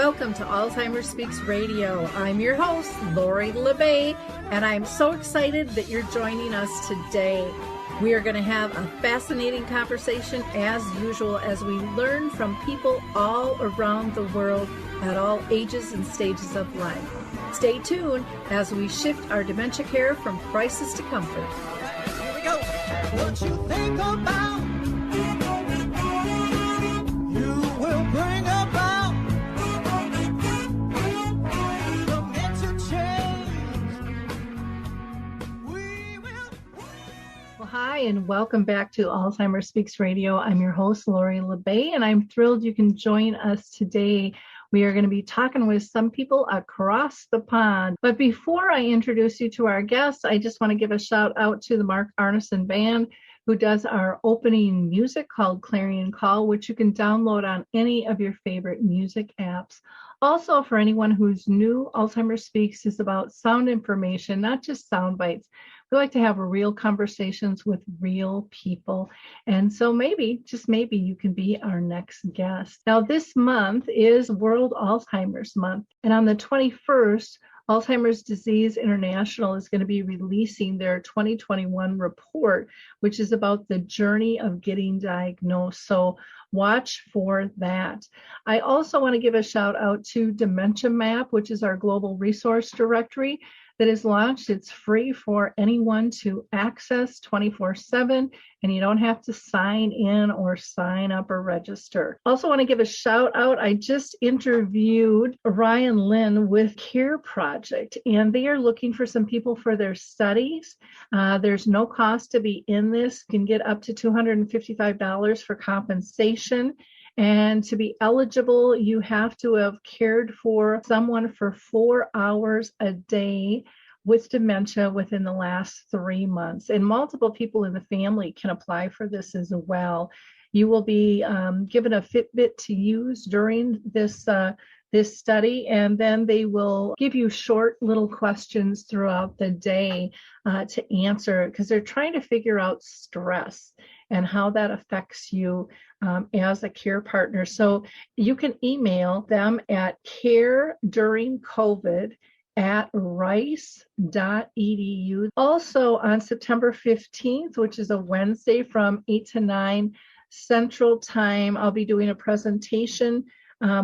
Welcome to Alzheimer Speaks Radio. I'm your host, Lori LeBay, and I'm so excited that you're joining us today. We are going to have a fascinating conversation as usual as we learn from people all around the world at all ages and stages of life. Stay tuned as we shift our dementia care from crisis to comfort. Here we go. What you think about, you will bring about. Hi, and welcome back to Alzheimer Speaks Radio. I'm your host, Lori LeBay, and I'm thrilled you can join us today. We are going to be talking with some people across the pond. But before I introduce you to our guests, I just want to give a shout out to the Mark Arneson Band, who does our opening music called Clarion Call, which you can download on any of your favorite music apps. Also, for anyone who's new, Alzheimer Speaks is about sound information, not just sound bites. We like to have real conversations with real people. And so maybe, just maybe, you can be our next guest. Now, this month is World Alzheimer's Month. And on the 21st, Alzheimer's Disease International is going to be releasing their 2021 report, which is about the journey of getting diagnosed. So watch for that. I also want to give a shout out to Dementia Map, which is our global resource directory that is launched. It's free for anyone to access 24/7, and you don't have to sign in or sign up or register. Also want to give a shout out. I just interviewed Ryan Lynn with Care Project, and they are looking for some people for their studies. There's no cost to be in this. You can get up to $255 for compensation. And to be eligible, you have to have cared for someone for 4 hours a day with dementia within the last 3 months. And multiple people in the family can apply for this as well. You will be given a Fitbit to use during this study, and then they will give you short little questions throughout the day to answer, because they're trying to figure out stress and how that affects you as a care partner. So you can email them at careduringcovid@rice.edu. Also on September 15th, which is a Wednesday from 8 to 9 Central Time, I'll be doing a presentation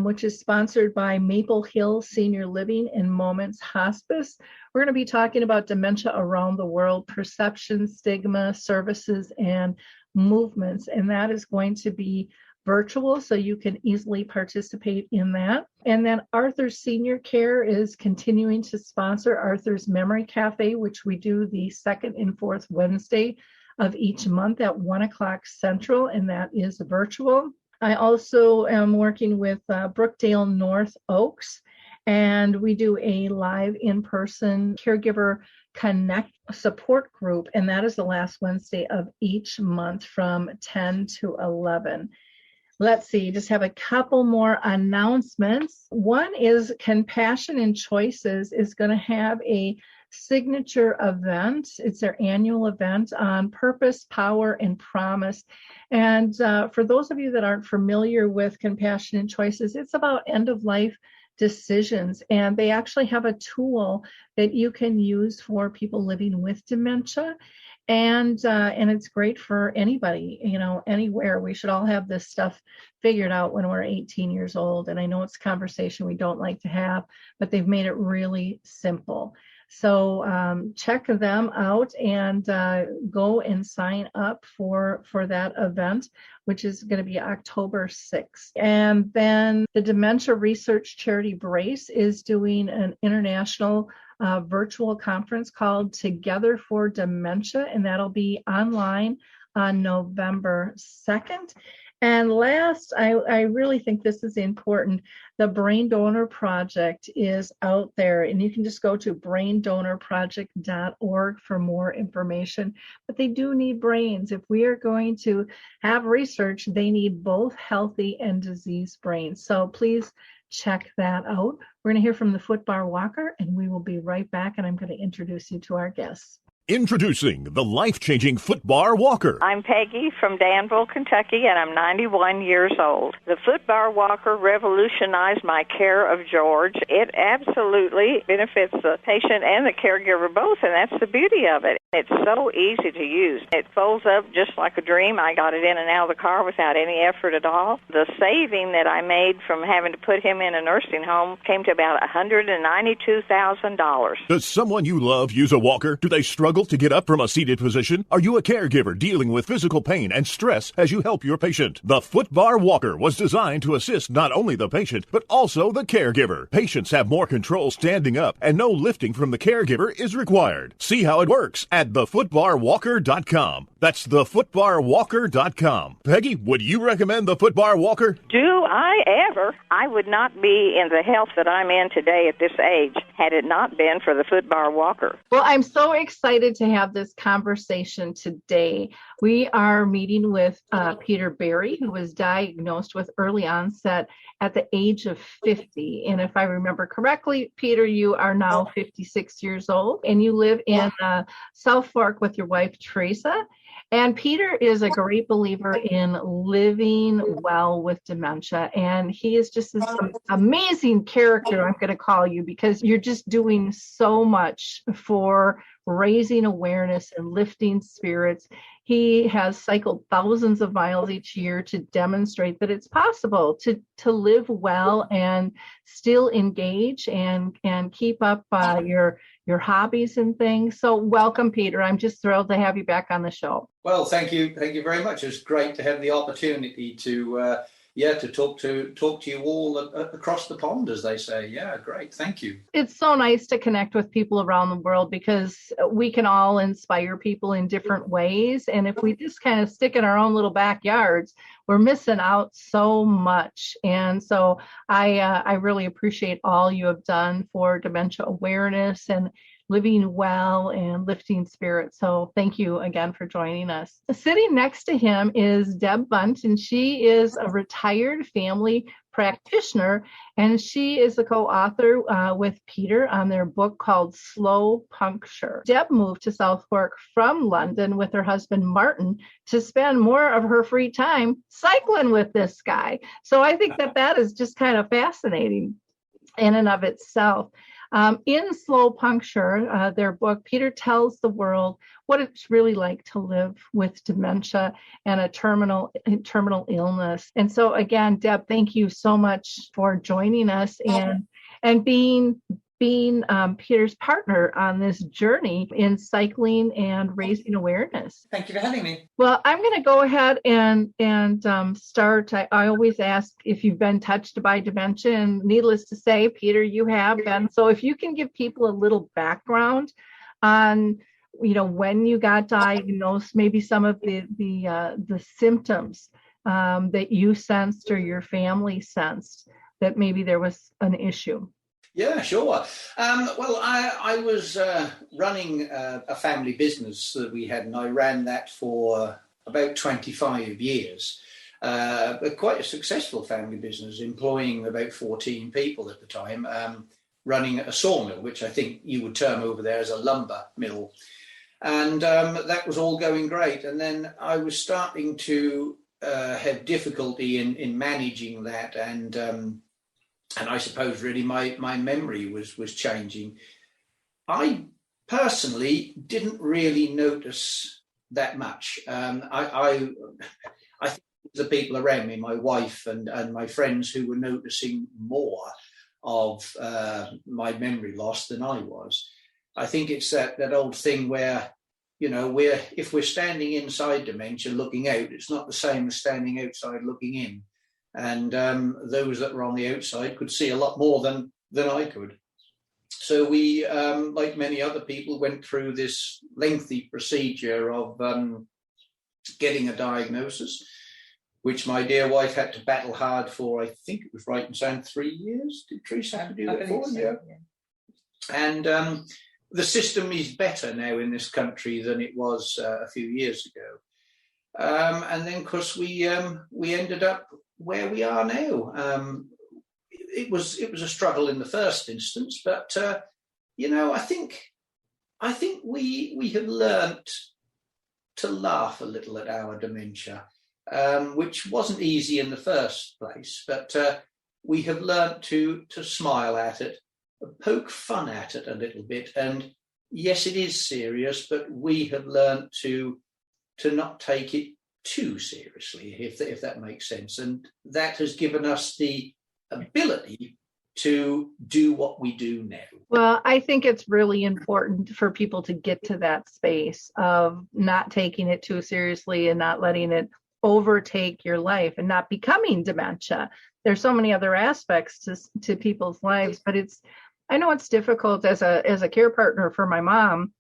which is sponsored by Maple Hill Senior Living and Moments Hospice. We're going to be talking about dementia around the world, perception, stigma, services, and movements. And that is going to be virtual, so you can easily participate in that. And then Arthur's Senior Care is continuing to sponsor Arthur's Memory Cafe, which we do the second and fourth Wednesday of each month at 1 o'clock Central, and that is virtual. I also am working with Brookdale North Oaks, and we do a live in-person Caregiver Connect support group, and that is the last Wednesday of each month from 10 to 11. Let's see, just have a couple more announcements. One is Compassion and Choices is going to have a signature event. It's their annual event on purpose, power, and promise. And for those of you that aren't familiar with Compassion and Choices, it's about end-of-life decisions. And they actually have a tool that you can use for people living with dementia. And it's great for anybody, anywhere. We should all have this stuff figured out when we're 18 years old. And I know it's a conversation we don't like to have, but they've made it really simple. So check them out and go and sign up for that event, which is going to be October 6th. And then the Dementia Research Charity Brace is doing an international virtual conference called Together for Dementia, and that'll be online on November 2nd. And last, I really think this is important. The Brain Donor Project is out there, and you can just go to braindonorproject.org for more information. But they do need brains. If we are going to have research, they need both healthy and diseased brains. So please check that out. We're going to hear from the Footbar Walker, and we will be right back, and I'm going to introduce you to our guests. Introducing the life-changing Foot Bar Walker. I'm Peggy from Danville, Kentucky, and I'm 91 years old. The Foot Bar Walker revolutionized my care of George. It absolutely benefits the patient and the caregiver both, and that's the beauty of it. It's so easy to use. It folds up just like a dream. I got it in and out of the car without any effort at all. The saving that I made from having to put him in a nursing home came to about $192,000. Does someone you love use a walker? Do they struggle to get up from a seated position? Are you a caregiver dealing with physical pain and stress as you help your patient? The Foot Bar Walker was designed to assist not only the patient, but also the caregiver. Patients have more control standing up, and no lifting from the caregiver is required. See how it works at thefootbarwalker.com. That's thefootbarwalker.com. Peggy, would you recommend the Foot Bar Walker? Do I ever? I would not be in the health that I'm in today at this age had it not been for the Foot Bar Walker. Well, I'm so excited to have this conversation today. We are meeting with Peter Berry, who was diagnosed with early onset at the age of 50. And if I remember correctly, Peter, you are now 56 years old, and you live in South Fork with your wife, Teresa. And Peter is a great believer in living well with dementia. And he is just this amazing character, I'm going to call you, because you're just doing so much for raising awareness and lifting spirits. He has cycled thousands of miles each year to demonstrate that it's possible to live well and still engage and keep up your hobbies and things. So welcome, Peter. I'm just thrilled to have you back on the show. Well, thank you. Thank you very much. It's great to have the opportunity to talk to you all across the pond, as they say. Yeah, great. Thank you. It's so nice to connect with people around the world because we can all inspire people in different ways. And if we just kind of stick in our own little backyards, we're missing out so much. And so I really appreciate all you have done for dementia awareness and living well and lifting spirits. So thank you again for joining us. Sitting next to him is Deb Bunt, and she is a retired family practitioner, and she is a co-author with Peter on their book called Slow Puncture. Deb moved to South Fork from London with her husband Martin to spend more of her free time cycling with this guy. So I think that is just kind of fascinating in and of itself. In Slow Puncture, their book, Peter tells the world what it's really like to live with dementia and a terminal illness. And so again, Deb, thank you so much for joining us and being Peter's partner on this journey in cycling and raising awareness. Thank you for having me. Well, I'm going to go ahead and start. I always ask if you've been touched by dementia, and needless to say, Peter, you have been. So if you can give people a little background on, when you got diagnosed, maybe some of the symptoms that you sensed or your family sensed that maybe there was an issue. Yeah, sure. Well, I was running a family business that we had, and I ran that for about 25 years. Quite a successful family business, employing about 14 people at the time, running a sawmill, which I think you would term over there as a lumber mill. And that was all going great. And then I was starting to have difficulty in managing that, and I suppose really my memory was changing. I personally didn't really notice that much. I think the people around me, my wife and my friends, who were noticing more of my memory loss than I was. I think it's that old thing where, if we're standing inside dementia looking out, it's not the same as standing outside looking in. And those that were on the outside could see a lot more than I could. So we, like many other people, went through this lengthy procedure of getting a diagnosis, which my dear wife had to battle hard for. I think it was right and sound 3 years. Did Teresa have to do that for? Yeah. And the system is better now in this country than it was a few years ago. And then, of course, we ended up where we are now. It was a struggle in the first instance, but I think I think we have learnt to laugh a little at our dementia, which wasn't easy in the first place, but we have learnt to smile at it, poke fun at it a little bit. And yes, it is serious, but we have learnt to not take it too seriously, if that makes sense. And that has given us the ability to do what we do now. Well, I think it's really important for people to get to that space of not taking it too seriously and not letting it overtake your life and not becoming dementia. There's so many other aspects to people's lives, but I know it's difficult as a care partner for my mom.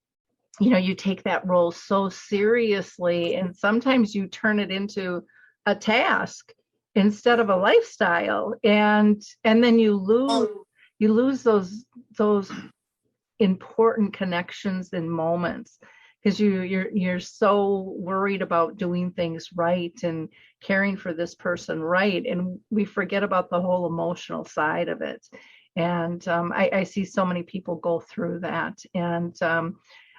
You take that role so seriously, and sometimes you turn it into a task instead of a lifestyle, and then you lose those important connections and moments because you're so worried about doing things right and caring for this person right, and we forget about the whole emotional side of it. And I see so many people go through that, and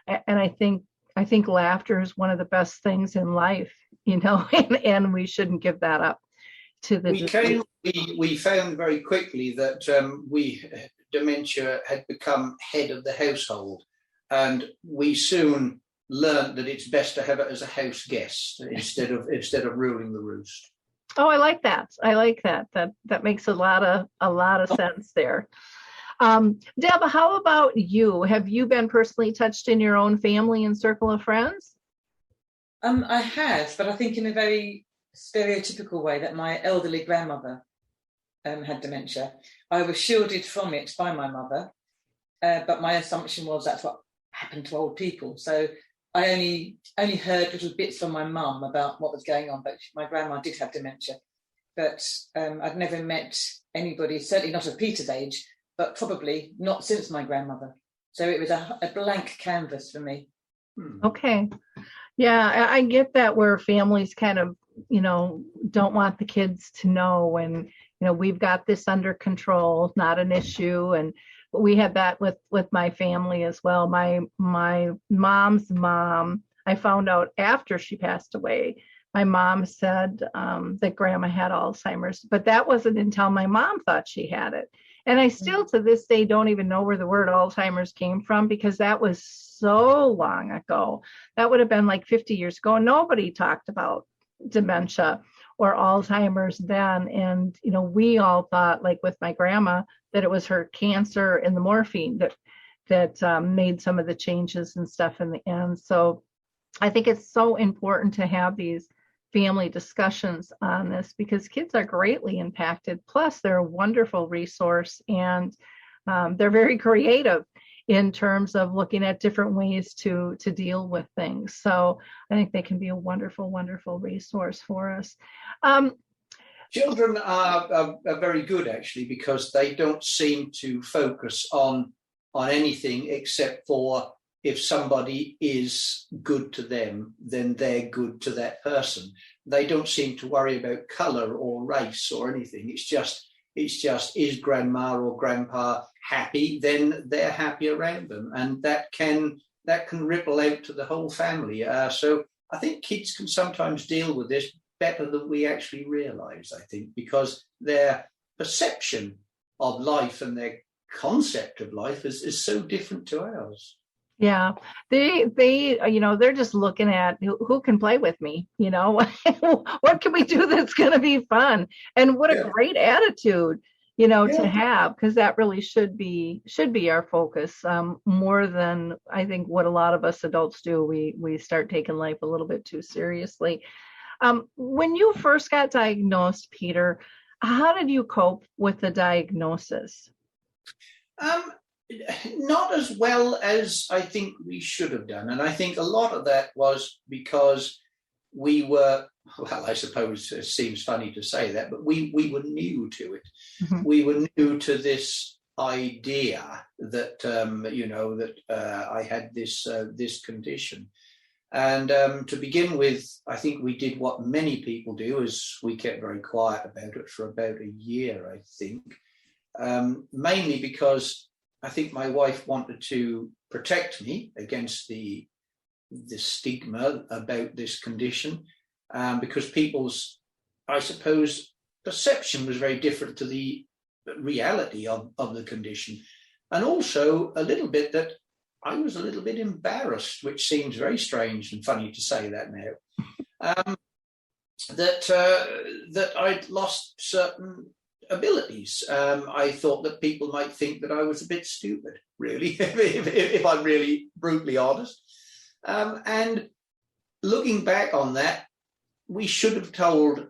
I think laughter is one of the best things in life, and we shouldn't give that up. We found very quickly that dementia had become head of the household, and we soon learned that it's best to have it as a house guest instead of ruling the roost. Oh, I like that. That makes a lot of sense there. Deb, how about you? Have you been personally touched in your own family and circle of friends? I have, but I think in a very stereotypical way, that my elderly grandmother had dementia. I was shielded from it by my mother, but my assumption was that's what happened to old people. So I only heard little bits from my mum about what was going on, but my grandma did have dementia. But I'd never met anybody, certainly not of Peter's age, but probably not since my grandmother. So it was a blank canvas for me. Okay. Yeah, I get that, where families kind of, don't want the kids to know, and, we've got this under control, not an issue. And we had that with my family as well. My mom's mom, I found out after she passed away, my mom said that grandma had Alzheimer's, but that wasn't until my mom thought she had it. And I still to this day don't even know where the word Alzheimer's came from, because that was so long ago. That would have been like 50 years ago. Nobody talked about dementia or Alzheimer's then. And, we all thought, like with my grandma, that it was her cancer and the morphine that made some of the changes and stuff in the end. So I think it's so important to have these family discussions on this, because kids are greatly impacted. Plus, they're a wonderful resource, and they're very creative in terms of looking at different ways to deal with things. So I think they can be a wonderful, wonderful resource for us. Children are very good, actually, because they don't seem to focus on anything except for, if somebody is good to them, then they're good to that person. They don't seem to worry about colour or race or anything. It's just, is grandma or grandpa happy? Then they're happy around them, and that can ripple out to the whole family. So I think kids can sometimes deal with this better than we actually realise, I think, because their perception of life and their concept of life is so different to ours. Yeah, they they're just looking at who can play with me, what can we do that's going to be fun, and what a great attitude, to have, because that really should be our focus, more than I think what a lot of us adults do. We start taking life a little bit too seriously. When you first got diagnosed, Peter, how did you cope with the diagnosis? Not as well as I think we should have done. And I think a lot of that was because we were, well, I suppose it seems funny to say that, but we were new to it. Mm-hmm. We were new to this idea that, I had this condition. And to begin with, I think we did what many people do, is we kept very quiet about it for about a year, I think, mainly because I think my wife wanted to protect me against the stigma about this condition, because people's, I suppose, perception was very different to the reality of the condition. And also a little bit that I was a little bit embarrassed, which seems very strange and funny to say that now, that I'd lost certain abilities. I thought that people might think that I was a bit stupid, really, if I'm really brutally honest. And looking back on that, we should have told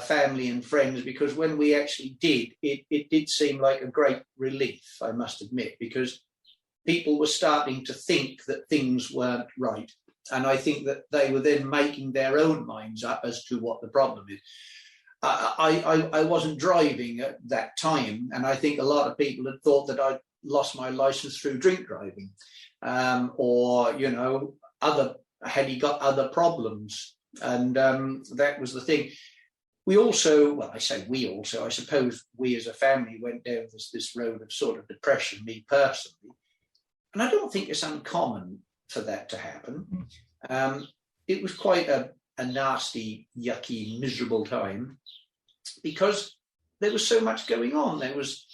family and friends, because when we actually did, it did seem like a great relief, I must admit, because people were starting to think that things weren't right. And I think that they were then making their own minds up as to what the problem is. I wasn't driving at that time, and I think a lot of people had thought that I'd lost my license through drink driving, or, you know, had he got other problems. And that was the thing. We also, well, I say we also, I suppose we as a family went down this road of sort of depression, me personally. And I don't think it's uncommon for that to happen. It was quite a nasty, yucky, miserable time, because there was so much going on. There was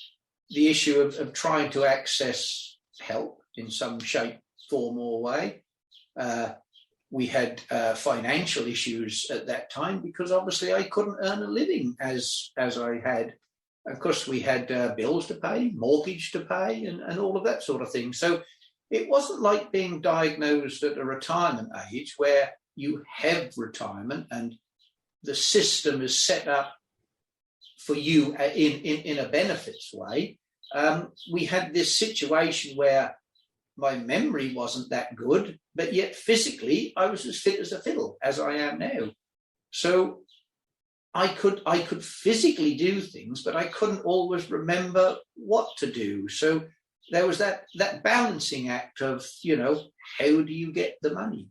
the issue of trying to access help in some shape, form or way. We had financial issues at that time, because obviously I couldn't earn a living as I had. Of course, we had bills to pay, mortgage to pay, and all of that sort of thing. So it wasn't like being diagnosed at a retirement age where you have retirement and the system is set up for you in a benefits way. We had this situation where my memory wasn't that good, but yet physically I was as fit as a fiddle, as I am now. So I could physically do things, but I couldn't always remember what to do. So there was that balancing act of, you know, how do you get the money?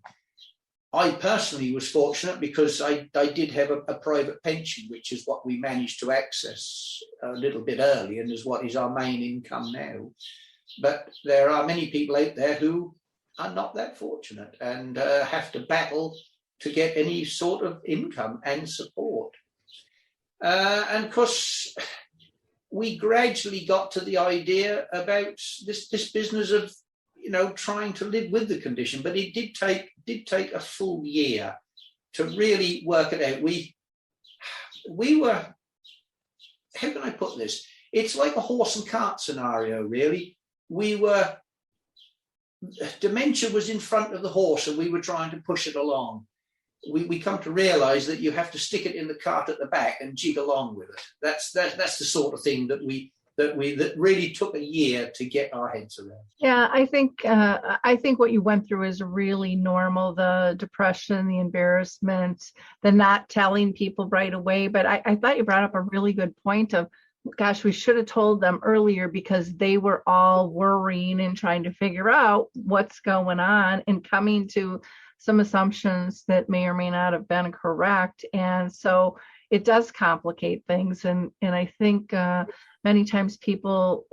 I personally was fortunate because I did have a private pension, which is what we managed to access a little bit early and is what is our main income now. But there are many people out there who are not that fortunate and have to battle to get any sort of income and support. And of course, we gradually got to the idea about this business of, you know, trying to live with the condition. But it did take a full year to really work it out. We were, how can I put this? It's like a horse and cart scenario, really. Dementia was in front of the horse and we were trying to push it along. We come to realise that you have to stick it in the cart at the back and jig along with it. That's the sort of thing that really took a year to get our heads around. Yeah, I think what you went through is really normal, the depression, the embarrassment, the not telling people right away. But I thought you brought up a really good point of, gosh, we should have told them earlier, because they were all worrying and trying to figure out what's going on and coming to some assumptions that may or may not have been correct. And so it does complicate things. And I think many times people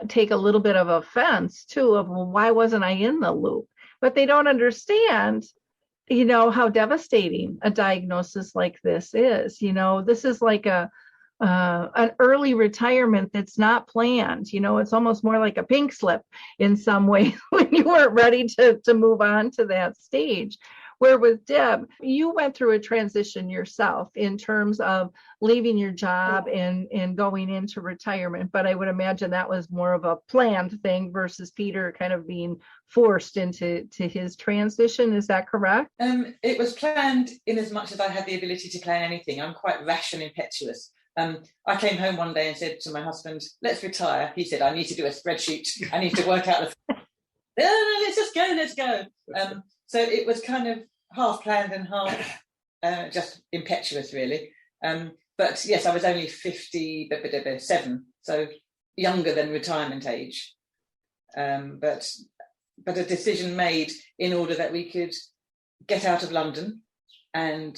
take a little bit of offense too of, well, why wasn't I in the loop? But they don't understand, you know, how devastating a diagnosis like this is. You know, this is like an early retirement that's not planned. You know, it's almost more like a pink slip in some way when you weren't ready to move on to that stage. Where with Deb, you went through a transition yourself in terms of leaving your job and going into retirement. But I would imagine that was more of a planned thing versus Peter kind of being forced into his transition. Is that correct? It was planned in as much as I had the ability to plan anything. I'm quite rash and impetuous. I came home one day and said to my husband, let's retire. He said, I need to do a spreadsheet. I need to work out no, let's go. So it was kind of half planned and half just impetuous, really. But yes, I was only 57, so younger than retirement age. But a decision made in order that we could get out of London and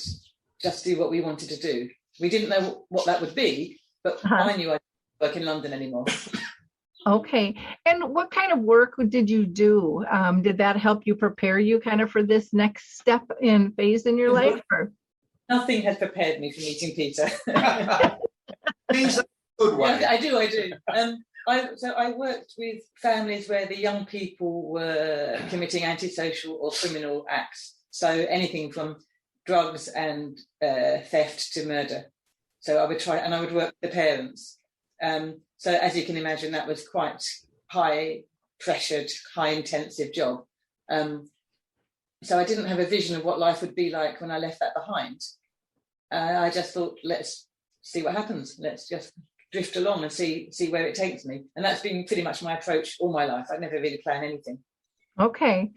just do what we wanted to do. We didn't know what that would be, but I knew I didn't work in London anymore. Okay. And what kind of work did you do? Did that help you prepare you kind of for this next step and phase in your life? Or? Nothing has prepared me for meeting Peter. Means that's a good way. I do. I worked with families where the young people were committing antisocial or criminal acts. So anything from drugs and theft to murder. So I would try, and I would work with the parents. So as you can imagine, that was quite high pressured, high intensive job. So I didn't have a vision of what life would be like when I left that behind. I just thought, let's see what happens. Let's just drift along and see where it takes me. And that's been pretty much my approach all my life. I never really plan anything. Okay.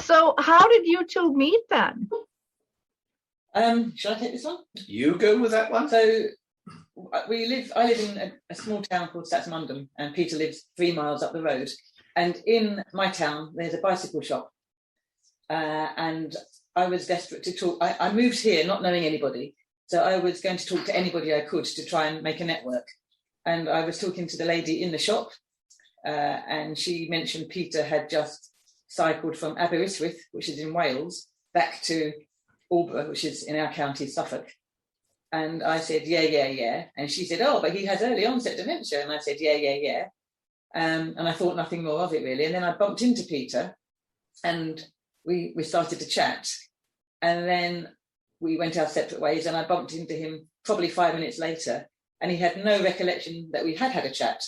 So how did you two meet then? Shall I take this one? You go with that one. So I live in a small town called Saxmundham, and Peter lives 3 miles up the road. And in my town, there's a bicycle shop. And I was desperate to talk. I moved here not knowing anybody. So I was going to talk to anybody I could to try and make a network. And I was talking to the lady in the shop, and she mentioned Peter had just cycled from Aberystwyth, which is in Wales, back to Aldborough, which is in our county, Suffolk. And I said, yeah. And she said, oh, but he has early onset dementia. And I said, yeah. And I thought nothing more of it, really. And then I bumped into Peter, and we started to chat. And then we went our separate ways, and I bumped into him probably 5 minutes later. And he had no recollection that we had a chat,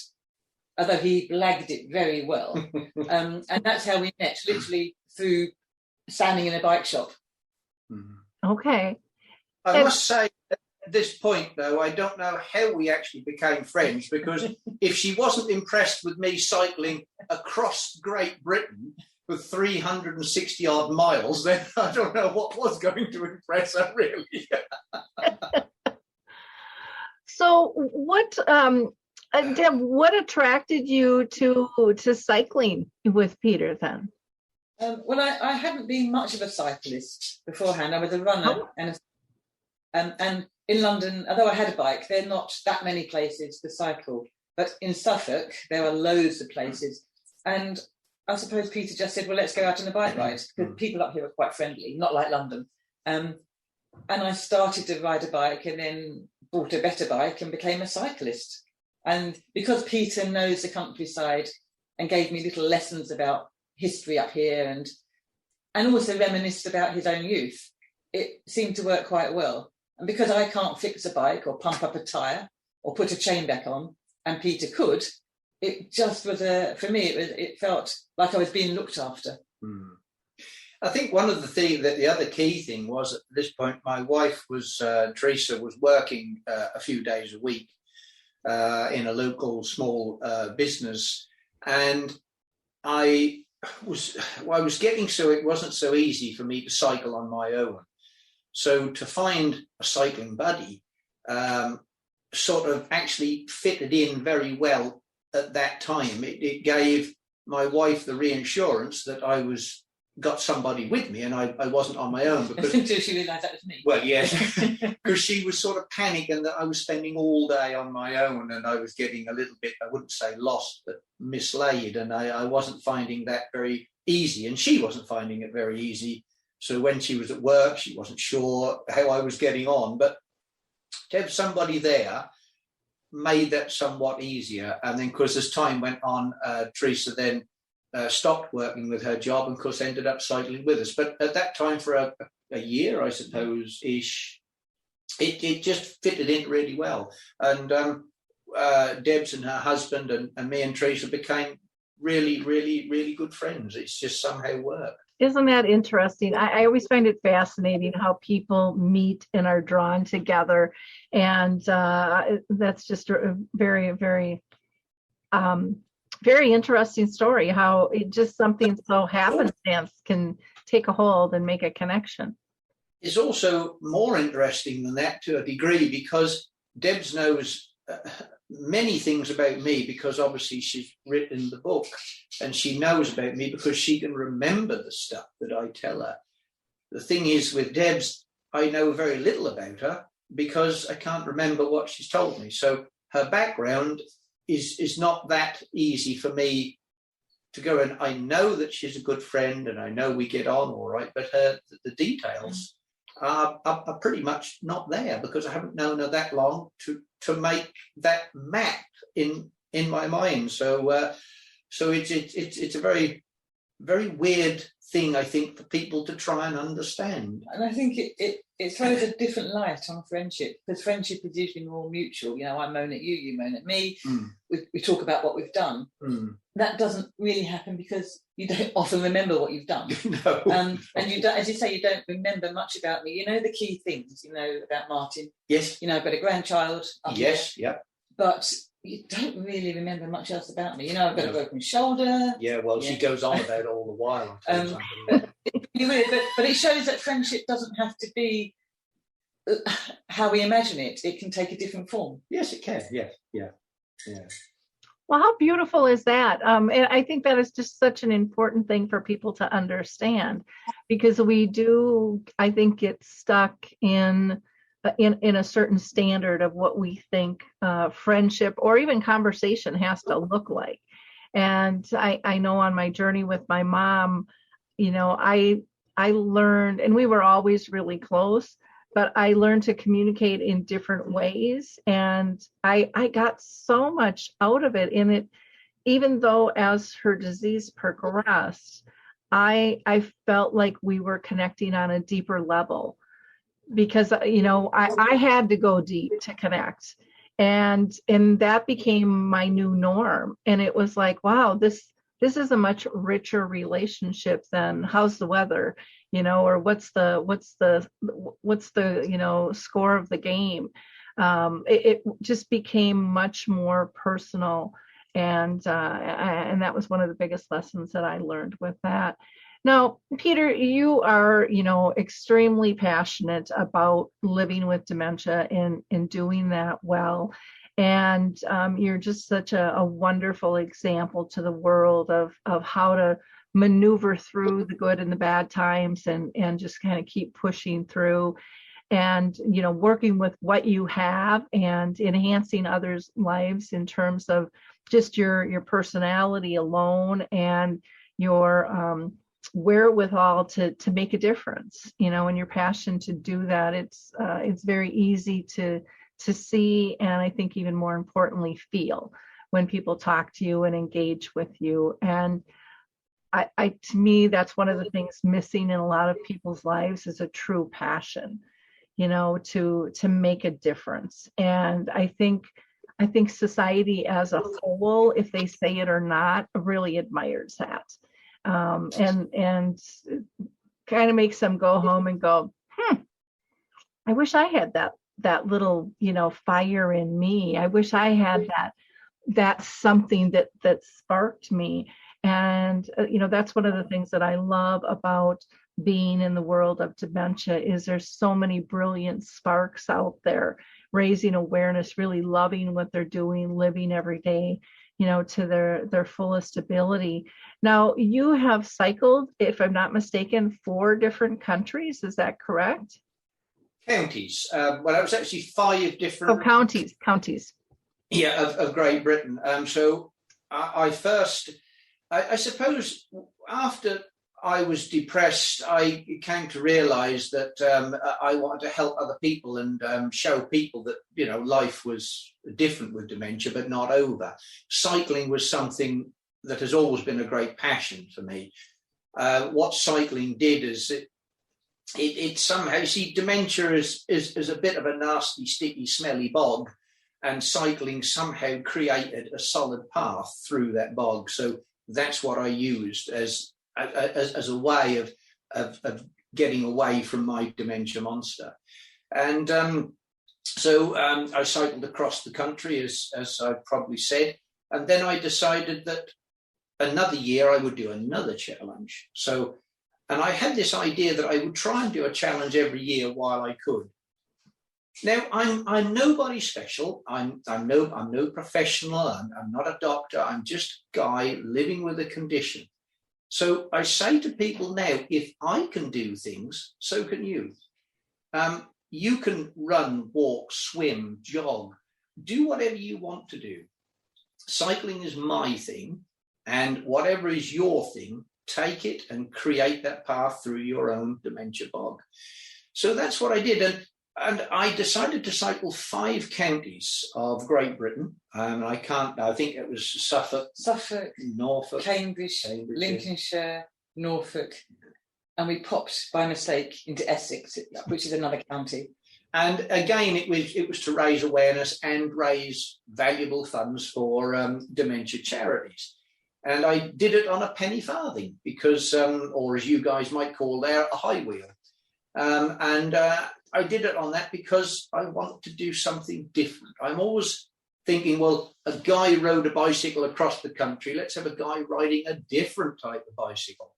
although he blagged it very well. And that's how we met, literally through standing in a bike shop. Okay. I must say, at this point, though, I don't know how we actually became friends, because if she wasn't impressed with me cycling across Great Britain for 360 odd miles, then I don't know what was going to impress her, really. So what, Deb, what attracted you to cycling with Peter then? Well, I hadn't been much of a cyclist beforehand. I was a runner, and in London, although I had a bike, there are not that many places to cycle. But in Suffolk, there are loads of places. And I suppose Peter just said, well, let's go out on a bike ride, because people up here are quite friendly, not like London. And I started to ride a bike, and then bought a better bike and became a cyclist. And because Peter knows the countryside and gave me little lessons about history up here, and also reminisced about his own youth, it seemed to work quite well. And because I can't fix a bike or pump up a tyre or put a chain back on, and Peter could, it just was for me, it felt like I was being looked after. I think one of the other key thing was, at this point, my wife was, Teresa, was working a few days a week in a local small business. And I was getting so it wasn't so easy for me to cycle on my own. So to find a cycling buddy sort of actually fitted in very well at that time. It gave my wife the reassurance that I got somebody with me, and I wasn't on my own. Because until she realised that was me. Well, yes, because she was sort of panicking that I was spending all day on my own, and I was getting a little bit, I wouldn't say lost, but mislaid, and I wasn't finding that very easy, and she wasn't finding it very easy. So when she was at work, she wasn't sure how I was getting on, but to have somebody there made that somewhat easier. And then, of course, as time went on, Teresa then stopped working with her job and, of course, ended up cycling with us. But at that time, for a year, I suppose, ish, it just fitted in really well. And Deb's and her husband and me and Teresa became really, really, really good friends. It's just somehow worked. Isn't that interesting? I always find it fascinating how people meet and are drawn together. And that's just a very, very, very interesting story, how it just something so happenstance can take a hold and make a connection. It's also more interesting than that to a degree, because Debs knows many things about me, because obviously she's written the book, and she knows about me because she can remember the stuff that I tell her. The thing is, with Debs, I know very little about her because I can't remember what she's told me. So her background is not that easy for me to go. And I know that she's a good friend, and I know we get on all right, but the details are pretty much not there, because I haven't known her that long to make that map in my mind. So it's a very, very weird thing, I think, for people to try and understand. And I think it throws a different light on friendship, because friendship is usually more mutual. You know, I moan at you, you moan at me. We talk about what we've done. That doesn't really happen because you don't often remember what you've done. No. And you don't, as you say, you don't remember much about me. You know the key things, you know, about Martin. Yes. You know, I've got a grandchild. Yes, yeah. But you don't really remember much else about me. You know, I've got a broken shoulder. Yeah, well, she goes on about it all the while. But it shows that friendship doesn't have to be how we imagine it. It can take a different form. Yes, it can. Yeah. Well, how beautiful is that? And I think that is just such an important thing for people to understand, because we do, I think, get stuck in a certain standard of what we think friendship or even conversation has to look like. And I know on my journey with my mom, you know, I learned, and we were always really close, but I learned to communicate in different ways. And I got so much out of it in it, even though as her disease progressed, I felt like we were connecting on a deeper level, because, you know, I had to go deep to connect. And that became my new norm. And it was like, wow, this is a much richer relationship than how's the weather, you know, or what's the you know, score of the game. It just became much more personal, and that was one of the biggest lessons that I learned with that. Now, Peter, you are, you know, extremely passionate about living with dementia and doing that well. And you're just such a wonderful example to the world of how to maneuver through the good and the bad times and just kind of keep pushing through, and, you know, working with what you have and enhancing others' lives in terms of just your personality alone and your wherewithal to make a difference, you know, and your passion to do that. It's very easy to see, and I think even more importantly, feel when people talk to you and engage with you. And I to me, that's one of the things missing in a lot of people's lives is a true passion, you know, to make a difference. And I think society as a whole, if they say it or not, really admires that. And kind of makes them go home and go, I wish I had that little, you know, fire in me. I wish I had that something that sparked me. And, you know, that's one of the things that I love about being in the world of dementia is there's so many brilliant sparks out there, raising awareness, really loving what they're doing, living every day, you know, to their fullest ability. Now, you have cycled, if I'm not mistaken, 4 different countries. Is that correct? Counties. Well, it was actually 5 different. Oh, counties. Yeah, of Great Britain. So I suppose after I was depressed, I came to realise that I wanted to help other people and show people that, you know, life was different with dementia, but not over. Cycling was something that has always been a great passion for me. What cycling did is it somehow, see, dementia is a bit of a nasty, sticky, smelly bog, and cycling somehow created a solid path through that bog. So that's what I used as a way of getting away from my dementia monster. And so I cycled across the country, as I probably said, and then I decided that another year I would do another challenge. So, and I had this idea that I would try and do a challenge every year while I could. Now, I'm nobody special. I'm no professional. I'm not a doctor. I'm just a guy living with a condition. So I say to people now, if I can do things, so can you. You can run, walk, swim, jog, do whatever you want to do. cycling is my thing, and whatever is your thing, take it and create that path through your own dementia bog. So that's what I did. And I decided to cycle 5 counties of Great Britain. I think it was Suffolk, Norfolk, Cambridge, Lincolnshire, Norfolk, and we popped by mistake into Essex, which is another county. And again, it was to raise awareness and raise valuable funds for dementia charities. And I did it on a penny farthing because, or as you guys might call there, a high wheel. I did it on that because I want to do something different. I'm always thinking, well, a guy rode a bicycle across the country. Let's have a guy riding a different type of bicycle.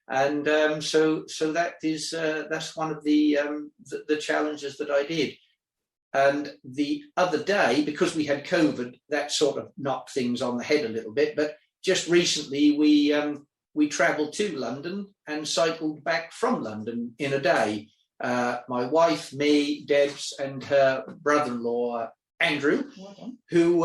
And so that's one of the challenges that I did. And the other day, because we had COVID, that sort of knocked things on the head a little bit. But just recently, we travelled to London and cycled back from London in a day. My wife, me, Debs, and her brother-in-law Andrew, who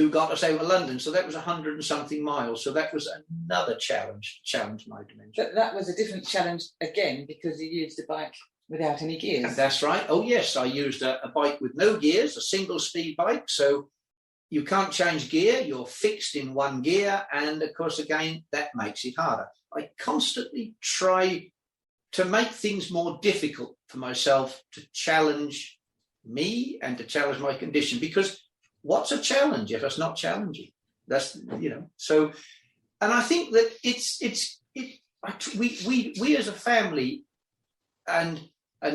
got us over London. So that was 100 and something miles. So that was another challenge my dementia. But that was a different challenge again because you used a bike without any gears. That's right. Oh yes, I used a bike with no gears, a single speed bike. So you can't change gear. You're fixed in one gear, and of course, again, that makes it harder. I constantly try to make things more difficult for myself, to challenge me and to challenge my condition, because what's a challenge if it's not challenging? That's, so, and I think that we as a family and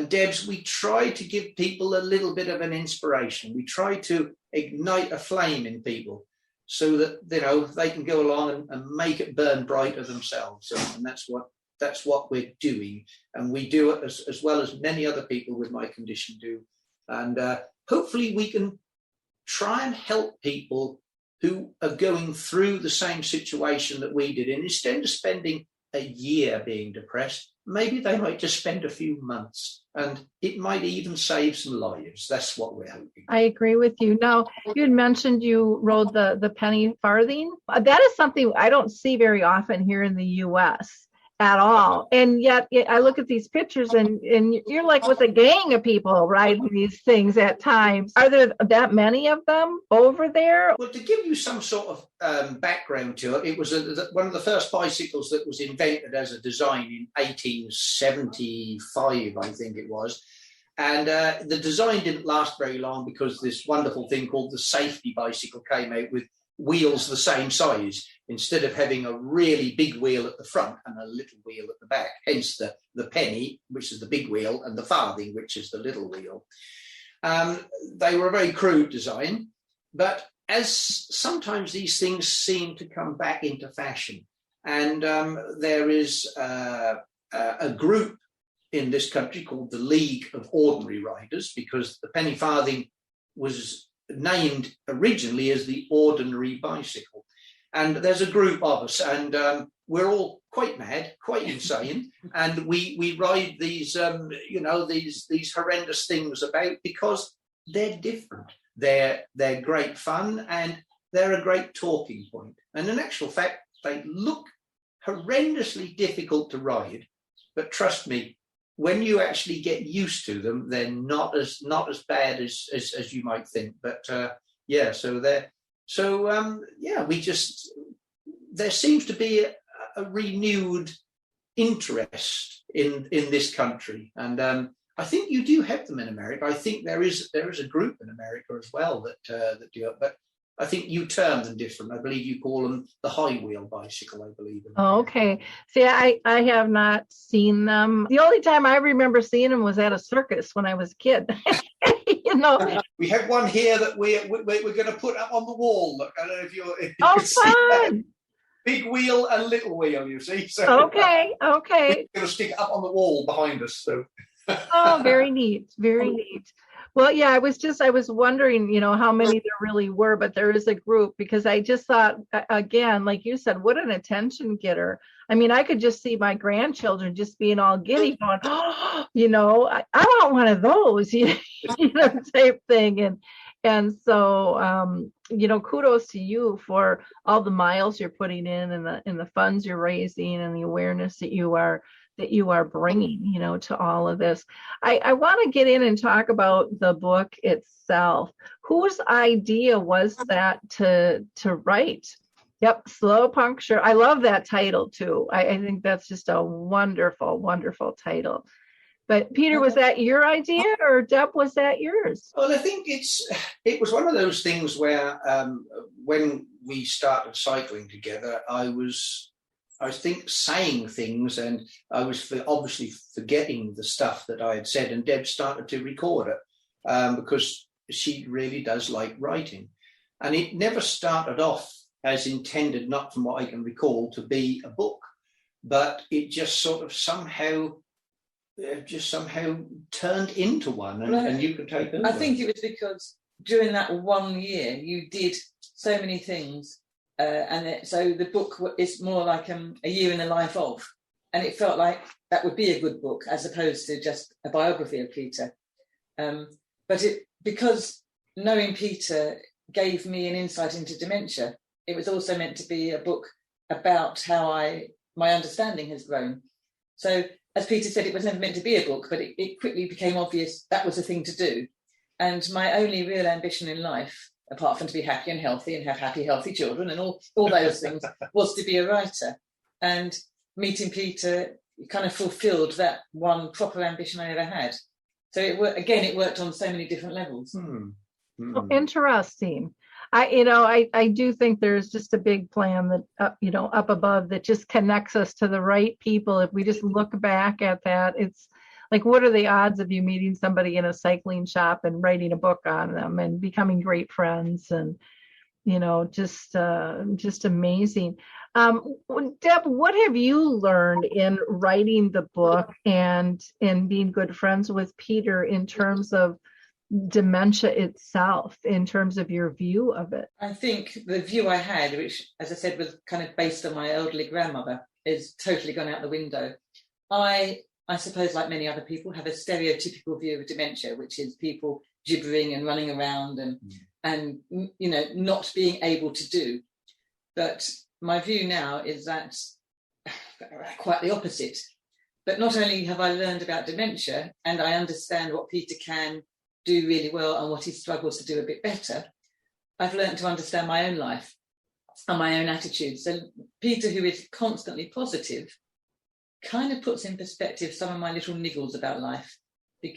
Debs, we try to give people a little bit of an inspiration. We try to ignite a flame in people so that, they can go along and make it burn brighter themselves. And that's what we're doing. And we do it as well as many other people with my condition do. And hopefully we can try and help people who are going through the same situation that we did. And instead of spending a year being depressed, maybe they might just spend a few months, and it might even save some lives. That's what we're hoping. I agree with you. Now, you had mentioned you rode the penny farthing. That is something I don't see very often here in the U.S. at all. And yet I look at these pictures and you're like with a gang of people riding these things at times. Are there that many of them over there? Well, to give you some sort of background to it, it was one of the first bicycles that was invented as a design in 1875, I think it was. And the design didn't last very long because this wonderful thing called the safety bicycle came out with wheels the same size, instead of having a really big wheel at the front and a little wheel at the back, hence the penny, which is the big wheel, and the farthing, which is the little wheel. They were a very crude design, but as sometimes these things seem to come back into fashion, and there is a group in this country called the League of Ordinary Riders, because the penny farthing was named originally as the ordinary bicycle. And there's a group of us, and we're all quite mad, quite insane, and we ride these these horrendous things about because they're different. They're great fun, and they're a great talking point. And in actual fact, they look horrendously difficult to ride, but trust me, when you actually get used to them, they're not as bad as you might think. But there seems to be a renewed interest in this country, and I think you do have them in America. I think there is a group in America as well that do it, but I think you term them different. I believe you call them the high wheel bicycle, I believe. Oh, okay. See, I have not seen them. The only time I remember seeing them was at a circus when I was a kid. We have one here that we're going to put up on the wall. Look, I don't know if you fun! Big wheel and little wheel, you see. So okay. We're going to stick it up on the wall behind us. So. Oh, very neat. Very neat. Well, yeah, I was wondering, how many there really were, but there is a group, because I just thought, again, like you said, what an attention getter. I mean, I could just see my grandchildren just being all giddy going, I want one of those, type thing. And so, kudos to you for all the miles you're putting in and the funds you're raising and the awareness that you are bringing, to all of this. I want to get in and talk about the book itself. Whose idea was that to write? Yep, Slow Puncture. I love that title too. I think that's just a wonderful, wonderful title. But Peter, was that your idea, or Deb, was that yours? Well, I think it was one of those things where when we started cycling together, I think saying things, and I was obviously forgetting the stuff that I had said, and Deb started to record it because she really does like writing. And it never started off as intended, not from what I can recall, to be a book, but it just sort of somehow turned into one, and you can take over. I think it was because during that 1 year you did so many things, so the book is more like a year in the life of, and it felt like that would be a good book as opposed to just a biography of Peter. But because knowing Peter gave me an insight into dementia, it was also meant to be a book about how my understanding has grown. So, as Peter said, it was never meant to be a book, but it quickly became obvious that was the thing to do. And my only real ambition in life, apart from to be happy and healthy and have happy, healthy children and all those things, was to be a writer. And meeting Peter kind of fulfilled that one proper ambition I ever had. So it worked on so many different levels. Oh, interesting. I do think there's just a big plan that, up above that just connects us to the right people. If we just look back at that, it's like, what are the odds of you meeting somebody in a cycling shop and writing a book on them and becoming great friends, and, just amazing. Deb, what have you learned in writing the book and in being good friends with Peter in terms of dementia itself, in terms of your view of it? I think the view I had, which, as I said, was kind of based on my elderly grandmother, is totally gone out the window. I suppose, like many other people, have a stereotypical view of dementia, which is people gibbering and running around and not being able to do. But my view now is that quite the opposite. But not only have I learned about dementia and I understand what Peter can do really well and what he struggles to do a bit better, I've learned to understand my own life and my own attitude. So Peter, who is constantly positive, kind of puts in perspective some of my little niggles about life. And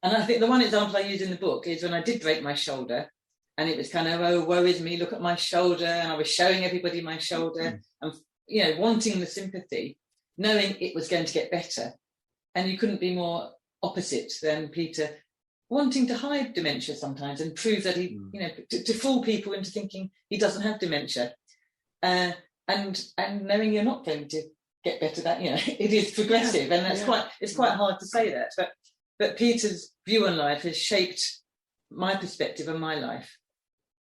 I think the one example I use in the book is when I did break my shoulder, and it was kind of, oh, woe is me, look at my shoulder, and I was showing everybody my shoulder and wanting the sympathy, knowing it was going to get better. And you couldn't be more opposite than Peter, wanting to hide dementia sometimes and prove that he, to fool people into thinking he doesn't have dementia, and knowing you're not going to get better. That it is progressive, and that's quite hard to say that. But Peter's view on life has shaped my perspective on my life,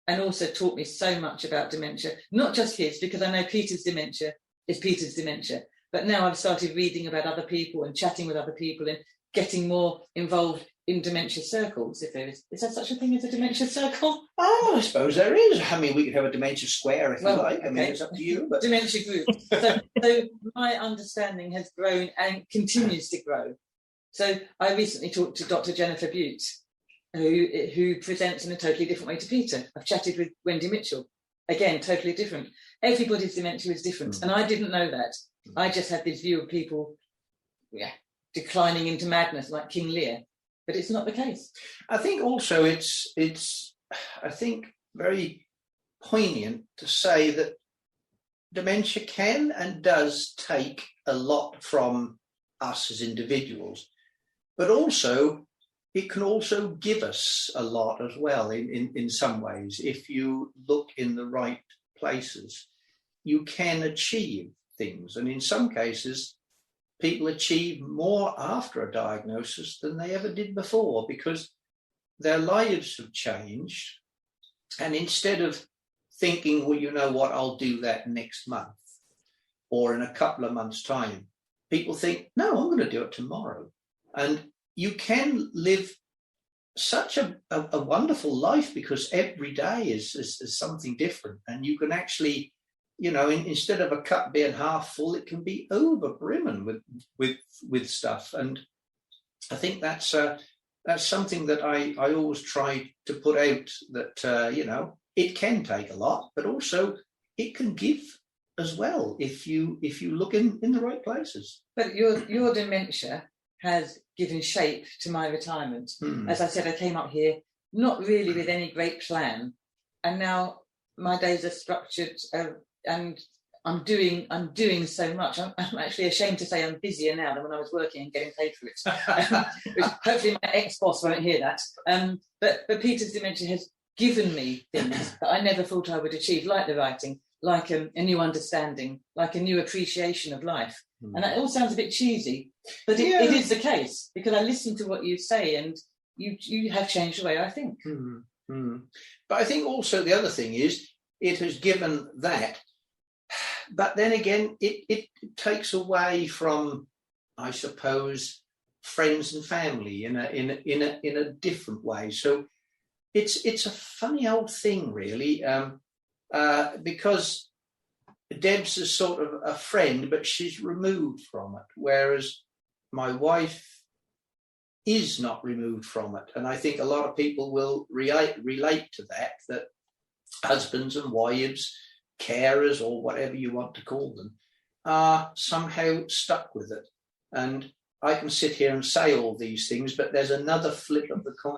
and also taught me so much about dementia. Not just his, because I know Peter's dementia is Peter's dementia, but now I've started reading about other people and chatting with other people and getting more involved in dementia circles, if there is. Is there such a thing as a dementia circle? Oh, I suppose there is. I mean, we could have a dementia square if you like. I mean, it's up to you. But dementia group. So my understanding has grown and continues to grow. So I recently talked to Dr. Jennifer Butte, who presents in a totally different way to Peter. I've chatted with Wendy Mitchell. Again, totally different. Everybody's dementia is different. And I didn't know that. I just had this view of people declining into madness like King Lear. But it's not the case. I think also it's I think very poignant to say that dementia can and does take a lot from us as individuals, but also it can also give us a lot as well in some ways. If you look in the right places, you can achieve things. And in some cases, people achieve more after a diagnosis than they ever did before because their lives have changed. And instead of thinking, well, you know what, I'll do that next month or in a couple of months' time, people think, no, I'm going to do it tomorrow. And you can live such a wonderful life, because every day is something different, and you can actually, instead of a cup being half full, it can be over brimming with stuff. And I think that's something that I always try to put out, that it can take a lot, but also it can give as well if you look in the right places. But your dementia has given shape to my retirement. As I said, I came up here not really with any great plan, and now my days are structured, and I'm doing so much. I'm actually ashamed to say I'm busier now than when I was working and getting paid for it. Which hopefully my ex-boss won't hear that. But Peter's dementia has given me things that I never thought I would achieve, like the writing, like a new understanding, like a new appreciation of life. And that all sounds a bit cheesy, but it is the case, because I listen to what you say, and you have changed the way I think. But I think also the other thing is it has given that, but then again it takes away from, I suppose, friends and family in a different way. So it's a funny old thing, really, because Deb's is sort of a friend, but she's removed from it, whereas my wife is not removed from it. And I think a lot of people will relate to that husbands and wives, carers, or whatever you want to call them, are somehow stuck with it. And I can sit here and say all these things, but there's another flip of the coin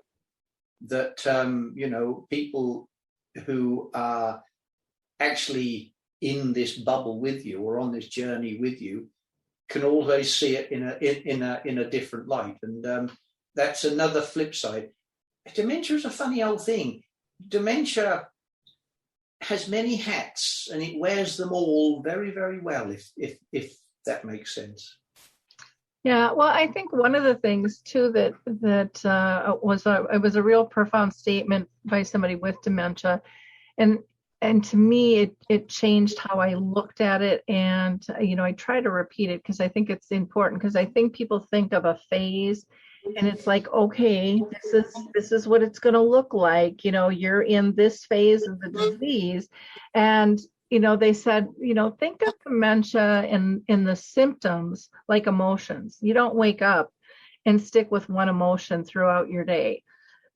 that, people who are actually in this bubble with you or on this journey with you can always see it in a different light. And that's another flip side. Dementia is a funny old thing. Dementia has many hats, and it wears them all very, very well, if that makes sense. Yeah, well, I think one of the things too that was a real profound statement by somebody with dementia, and to me, it changed how I looked at it. And, I try to repeat it because I think it's important, because I think people think of a phase and it's like, okay, this is what it's going to look like. You're in this phase of the disease. And, they said, think of dementia in the symptoms like emotions. You don't wake up and stick with one emotion throughout your day.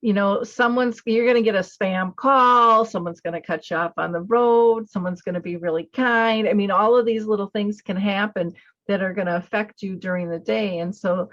You're going to get a spam call, someone's going to cut you off on the road, someone's going to be really kind. I mean, all of these little things can happen that are going to affect you during the day. And so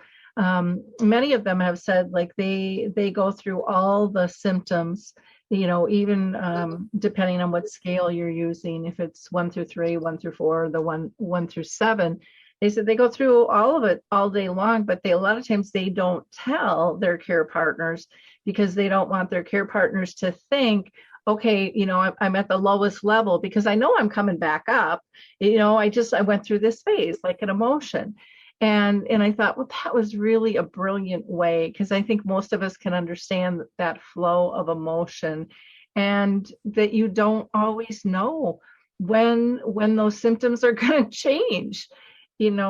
many of them have said, like, they go through all the symptoms, even depending on what scale you're using, if it's 1 through 3, 1 through 4, the 1 through 7. They said they go through all of it all day long, but a lot of times they don't tell their care partners, because they don't want their care partners to think, okay, I'm at the lowest level because I know I'm coming back up. I went through this phase, like an emotion. And I thought, well, that was really a brilliant way, because I think most of us can understand that flow of emotion, and that you don't always know when those symptoms are going to change. And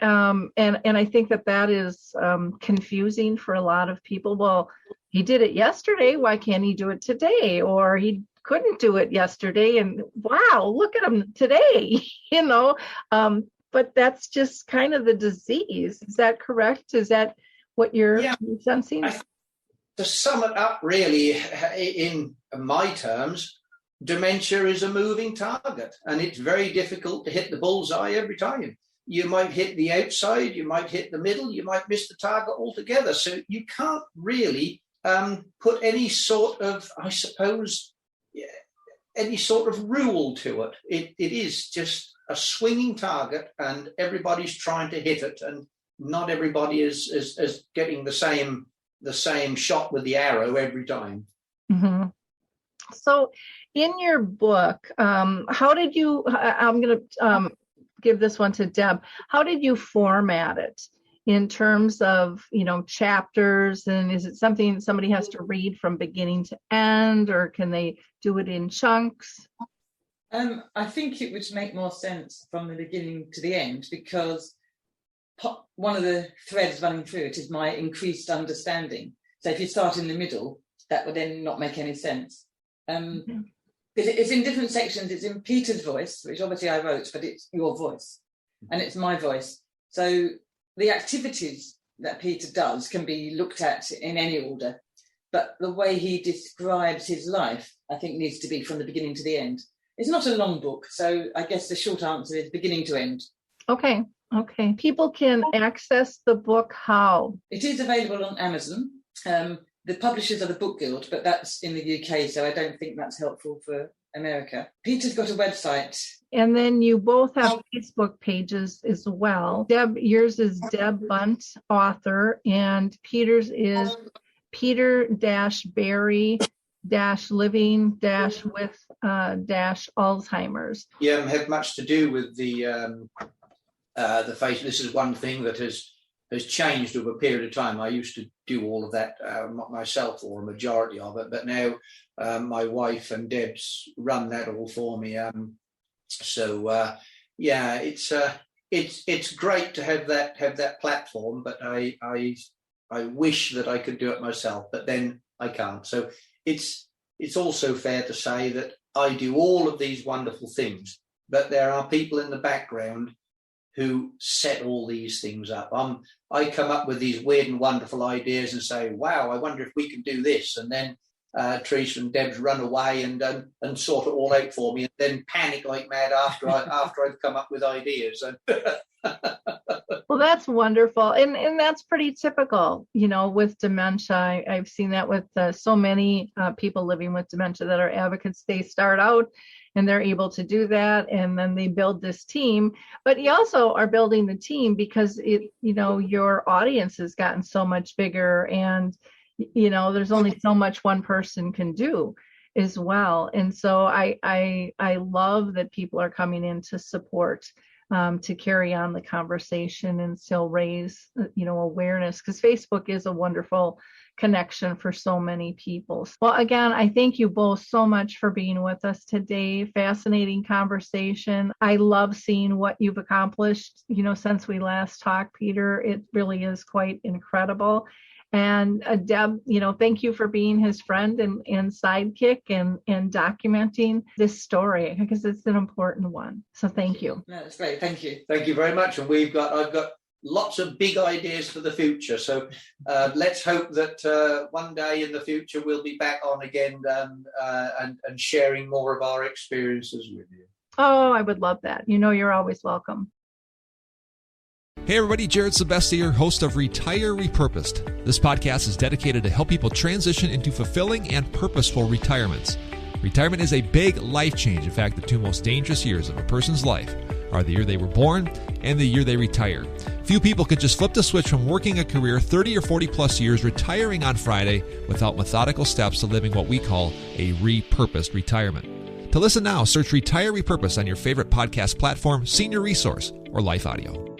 I think that is confusing for a lot of people. Well, he did it yesterday, why can't he do it today? Or he couldn't do it yesterday, and wow, look at him today. But that's just kind of the disease. Is that correct? Is that what you're sensing? To sum it up, really, in my terms, dementia is a moving target, and it's very difficult to hit the bullseye every time. You might hit the outside, you might hit the middle, you might miss the target altogether. So you can't really put any sort of, I suppose, any sort of rule to it. It is just a swinging target, and everybody's trying to hit it, and not everybody is getting the same shot with the arrow every time. Mm-hmm. So in your book, how did you, I'm going to give this one to Deb, how did you format it in terms of, chapters? And is it something somebody has to read from beginning to end, or can they do it in chunks? I think it would make more sense from the beginning to the end, because one of the threads running through it is my increased understanding. So if you start in the middle, that would then not make any sense. It's in different sections. It's in Peter's voice, which obviously I wrote, but it's your voice and it's my voice. So the activities that Peter does can be looked at in any order, but the way he describes his life, I think, needs to be from the beginning to the end. It's not a long book, so I guess the short answer is beginning to end. Okay. People can access the book how? It is available on Amazon. The publishers are the Book Guild, but that's in the UK, so I don't think that's helpful for America. Peter's got a website. And then you both have Facebook pages as well. Deb, yours is Deb Bunt, author, and Peter's is Peter-Barry-Living-with-Alzheimer's. Yeah, had much to do with the face. This is one thing that has changed over a period of time. I used to do all of that myself, or a majority of it, but now my wife and Deb's run that all for me. It's great to have that platform, but I wish that I could do it myself, but then I can't. So it's also fair to say that I do all of these wonderful things, but there are people in the background who set all these things up. I come up with these weird and wonderful ideas and say, wow, I wonder if we can do this. And then Teresa and Deb's run away and sort it all out for me, and then panic like mad after I've come up with ideas. Well, that's wonderful. And that's pretty typical, with dementia. I've seen that with so many people living with dementia that are advocates. They start out and they're able to do that, and then they build this team. But you also are building the team because your audience has gotten so much bigger, and there's only so much one person can do as well. And so I love that people are coming in to support, to carry on the conversation and still raise, awareness, because Facebook is a wonderful connection for so many people. Well, again, I thank you both so much for being with us today. Fascinating conversation. I love seeing what you've accomplished, since we last talked, Peter. It really is quite incredible. And Deb, thank you for being his friend and sidekick and documenting this story, because it's an important one. So thank you. No, that's great. Thank you. Thank you very much. And I've got lots of big ideas for the future. So let's hope that one day in the future we'll be back on again and sharing more of our experiences with you. Oh, I would love that. You're always welcome. Hey everybody, Jared Sebesti here, host of Retire Repurposed. This podcast is dedicated to help people transition into fulfilling and purposeful retirements. Retirement is a big life change. In fact, the two most dangerous years of a person's life are the year they were born and the year they retire. Few people can just flip the switch from working a career 30 or 40 plus years, retiring on Friday, without methodical steps to living what we call a repurposed retirement. To listen now, search Retire Repurposed on your favorite podcast platform, Senior Resource, or Life Audio.